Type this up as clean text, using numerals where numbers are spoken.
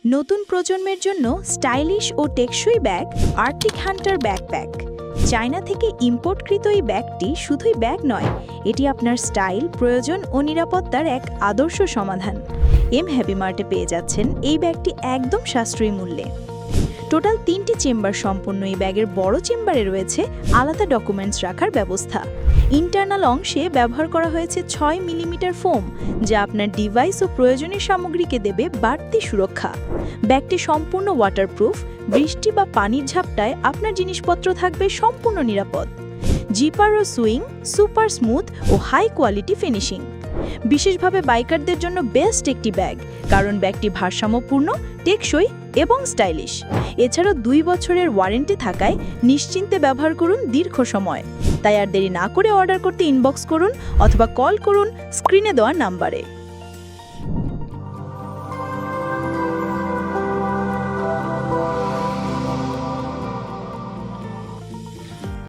নতুন প্রজন্মের জন্য স্টাইলিশ ও টেকসই bag Arctic Hunter backpack. China থেকে ইম্পোর্টকৃত এই ব্যাগটি শুধুই ব্যাগ নয়, এটি আপনার স্টাইল, প্রয়োজন ও নিরাপত্তার এক আদর্শ সমাধান। হ্যাপি মার্টে পেয়ে যাচ্ছেন এই ব্যাগটি একদম সাশ্রয়ী মূল্যে। টোটাল 3টি চেম্বার সম্পন্ন এই ব্যাগের বড় চেম্বারে রয়েছে আলাদা ডকুমেন্টস রাখার ব্যবস্থা। ইন্টারনাল অংশে ব্যবহার করা হয়েছে 6 মিলিমিটার ফোম, যা আপনার ডিভাইস ও প্রয়োজনীয় সামগ্রীকে দেবে বাড়তি সুরক্ষা। ব্যাগটি সম্পূর্ণ ওয়াটারপ্রুফ, বৃষ্টি বা পানির ঝাপটায় আপনার জিনিসপত্র থাকবে সম্পূর্ণ নিরাপদ। জিপার ও সুইং সুপার স্মুথ ও হাই কোয়ালিটি ফিনিশিং। বিশেষভাবে বাইকারদের জন্য বেস্ট একটি ব্যাগ, কারণ ব্যাগটি ভারসাম্যপূর্ণ, টেকসই এবং স্টাইলিশ। এছাড়াও 2 বছরের ওয়ারেন্টি থাকায় নিশ্চিন্তে ব্যবহার করুন দীর্ঘ সময়। তাই আর দেরি না করে অর্ডার করতে ইনবক্স করুন অথবা কল করুন স্ক্রিনে দেওয়া নাম্বারে।